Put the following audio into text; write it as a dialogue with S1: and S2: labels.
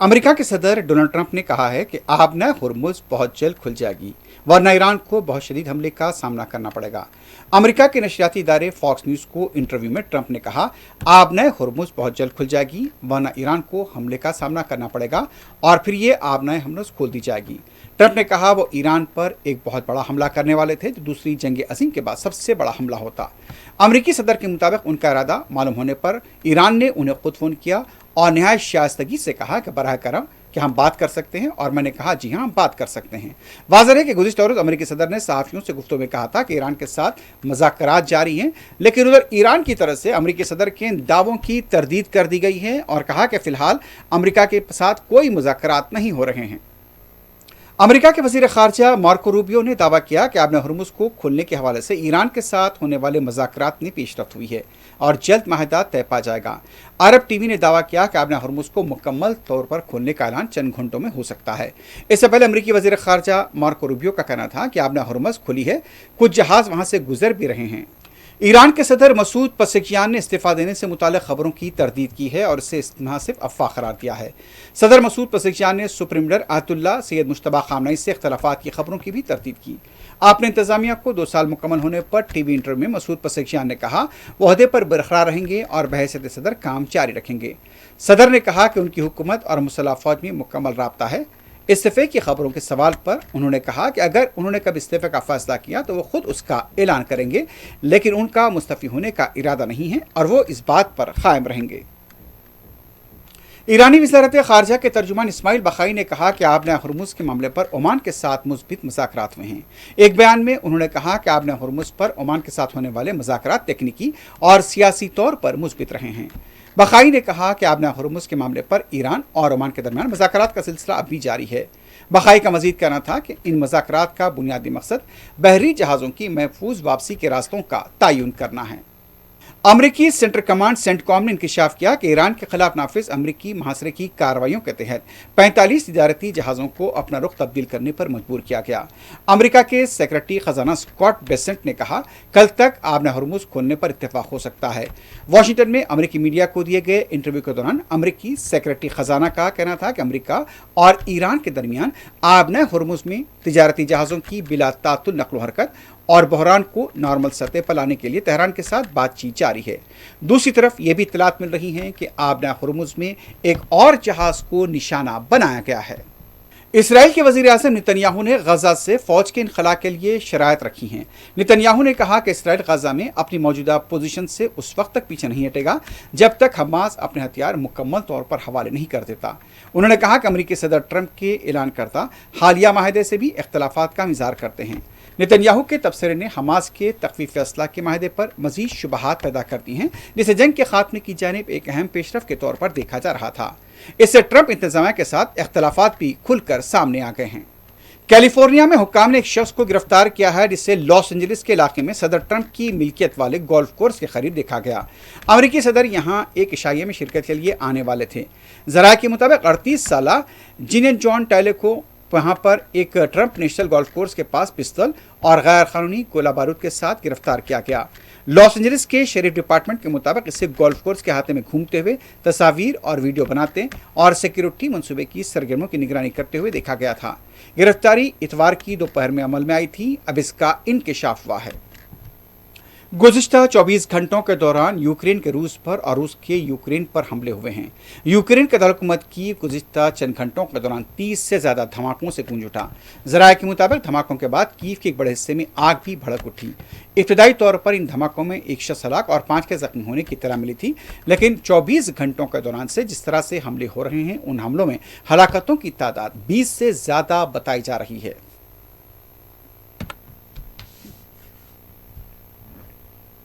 S1: America के सदर Donald Trump ने कहा है कि आबना हुर्मुज़ बहुत जल्द खुल जाएगी, वरना ईरान को बहुत शदीद हमले का सामना करना पड़ेगा। अमेरिका के नशरियाती इदारे फॉक्स न्यूज़ को इंटरव्यू में ट्रंप ने कहा, आबना हुर्मुज़ बहुत जल्द खुल जाएगी, वरना ईरान को हमले का सामना करना पड़ेगा और फिर ये आबना हुर्मुज़ खोल दी जाएगी। ट्रंप ने कहा वो ईरान पर एक बहुत बड़ा हमला करने वाले थे जो दूसरी जंग अज़ीम के बाद सबसे बड़ा हमला होता। अमेरिकी सदर के मुताबिक उनका इरादा मालूम होने पर ईरान ने उन्हें खुद फ़ोन किया और नहायत शाइस्तगी से कहा कि बराह करम कि हम बात कर सकते हैं, और मैंने कहा जी हाँ, हम बात कर सकते हैं। वाज़ेह है कि गुज़िश्ता रोज़ अमेरिकी सदर ने सहाफ़ियों से गुफ्तगू में कहा था कि ईरान के साथ मुज़ाकरात जारी हैं, लेकिन उधर ईरान की तरफ से अमेरिकी सदर के दावों की तरदीद कर दी गई है और कहा कि फ़िलहाल अमेरिका के साथ कोई मुज़ाकरात नहीं हो रहे हैं। अमेरिका के वज़ीर ख़ारजा मार्को रूबियो ने दावा किया कि आबना हुर्मुज़ को खोलने के हवाले से ईरान के साथ होने वाले मुज़ाकरात में पेशरफ्त हुई है और जल्द माहिदा तय पा जाएगा। अरब टीवी ने दावा किया कि आबना हुर्मुज़ को मुकम्मल तौर पर खोलने का ऐलान चंद घंटों में हो सकता है। इससे पहले अमेरिकी वज़ीर ख़ारजा मार्को रूबियो का कहना था कि आबना हुर्मुज़ खुली है, कुछ जहाज़ वहाँ से गुजर भी रहे हैं। ईरान के सदर मसूद पज़ेश्कियान ने इस्तीफ़ा देने से मुताल्लिक़ खबरों की तरदीद की है और इसे सिर्फ अफ़वाह करार दिया है। सदर मसूद पज़ेश्कियान ने supreme leader Ayatollah Sayyed Mojtaba Khamenei से इख्तलाफ़ात की खबरों की भी तरदीद की। आपने इंतज़ामिया को 2 साल मुकम्मल होने पर टीवी इंटरव्यू में मसूद पज़ेश्कियान ने कहा वो ओहदे पर बरकरार रहेंगे और बहैसियत सदर काम जारी रखेंगे। सदर ने कहा कि उनकी हुकूमत और मुसल्लह फ़ौज में मुकम्मल राब्ता है। इस्तीफ़े की खबरों के सवाल पर उन्होंने कहा कि अगर उन्होंने कभी इस्तीफ़े का फैसला किया तो वो खुद उसका ऐलान करेंगे, लेकिन उनका मुस्तफ़ी होने का इरादा नहीं है और वो इस बात पर कायम रहेंगे। ईरानी वज़ारत ख़ारजा के तर्जुमान इस्माइल बखाई ने कहा कि आबना हुर्मुज़ के मामले पर ओमान के साथ मुस्बित मुज़ाकरात हुए हैं। एक बयान में उन्होंने कहा कि आबना हुर्मुज़ पर ओमान के साथ होने वाले मुज़ाकरात तकनीकी और सियासी तौर पर मुस्बित रहे हैं। बखाई ने कहा कि आबना हुर्मुज़ के मामले पर ईरान और ओमान के दरमियान मुज़ाकरात का सिलसिला अब भी जारी है। बखाई का मज़ीद कहना था कि इन मुज़ाकरात का बुनियादी मकसद बहरी जहाज़ों की महफूज वापसी के रास्तों का तयन करना है। अमरीकी सेंट्रल कमांड सेंटकॉम ने इंकशाफ किया कि ईरान के खिलाफ नाफिज अमरीकी मुहासरे की कार्रवाइयों के तहत 45 तिजारती जहाज़ों को अपना रुख तब्दील करने पर मजबूर किया गया। अमरीका के सेक्रेटरी खजाना स्कॉट बेसेंट ने कहा कल तक आबना हुर्मुज़ खोलने पर इत्तेफाक हो सकता है। वाशिंगटन में अमरीकी मीडिया को दिए गए इंटरव्यू के दौरान अमरीकी सेक्रेटरी खजाना का कहना था कि अमरीका और ईरान के दरमियान आबना हुर्मुज़ में तिजारती जहाज़ों की बिला तातुल नक़्ल हरकत और बहरान को नॉर्मल सतह पर लाने के लिए तेहरान के साथ बातचीत जारी है। दूसरी तरफ ये भी इत्तलात मिल रही हैं कि आबना हुर्मुज़ में एक और जहाज़ को निशाना बनाया गया है। इसराइल के वज़ीर आज़म नेतन्याहू ने गजा से फ़ौज के इनखला के लिए शराइत रखी हैं। नेतन्याहू ने कहा कि इसराइल गजा में अपनी मौजूदा पोजीशन से उस वक्त तक पीछे नहीं हटेगा जब तक हमास अपने हथियार मुकम्मल तौर पर हवाले नहीं कर देता। उन्होंने कहा कि अमेरिकी सदर ट्रंप के ऐलान करता हालिया माहदे से भी इख्तलाफात का इज़हार करते हैं। नेतन्याहू के तबसरे ने हमास के तख़फ़ीफ़ फ़ैसला के माहदे पर मज़ीद शुबहात पैदा करती हैं, जिसे जंग के खात्मे की जानिब एक अहम पेशरफ के तौर पर देखा जा रहा था। इससे ट्रंप इंतज़ामिया के साथ इख्तलाफात भी खुलकर सामने आ गए हैं। कैलिफोर्निया में हुक्काम ने एक शख्स को गिरफ्तार किया है जिसे लॉस एंजलिस के इलाके में सदर ट्रंप की मिल्कियत वाले गोल्फ कोर्स के करीब देखा गया। अमेरिकी सदर यहाँ एक इशाइये में शिरकत के लिए आने वाले थे। ज़राए के मुताबिक 38 साला जिनेन जॉन टैले को वहाँ पर एक ट्रंप नेशनल गोल्फ कोर्स के पास पिस्तौल और गैर कानूनी गोला बारूद के साथ गिरफ्तार किया गया। लॉस एंजलिस के शेरिफ डिपार्टमेंट के मुताबिक इसे गोल्फ कोर्स के हाथे में घूमते हुए तस्वीर और वीडियो बनाते और सिक्योरिटी मंसूबे की सरगर्मियों की निगरानी करते हुए देखा गया था। गिरफ्तारी इतवार की दोपहर में अमल में आई थी। अब इसका इंकशाफ हुआ है। गुज़िश्ता 24 घंटों के दौरान यूक्रेन के रूस पर और रूस के यूक्रेन पर हमले हुए हैं। यूक्रेन के दारकूमत की गुज़िश्ता चंद घंटों के दौरान 30 से ज़्यादा धमाकों से गूंज उठा। ज़राए के मुताबिक धमाकों के बाद कीव के एक बड़े हिस्से में आग भी भड़क उठी। इब्तदाई तौर पर इन धमाकों में एक शख्स हलाक और 5 के जख्मी होने की इत्तला मिली थी, लेकिन 24 घंटों के दौरान से जिस तरह से हमले हो रहे हैं उन हमलों में हलाकतों की तादाद 20 से ज़्यादा बताई जा रही है।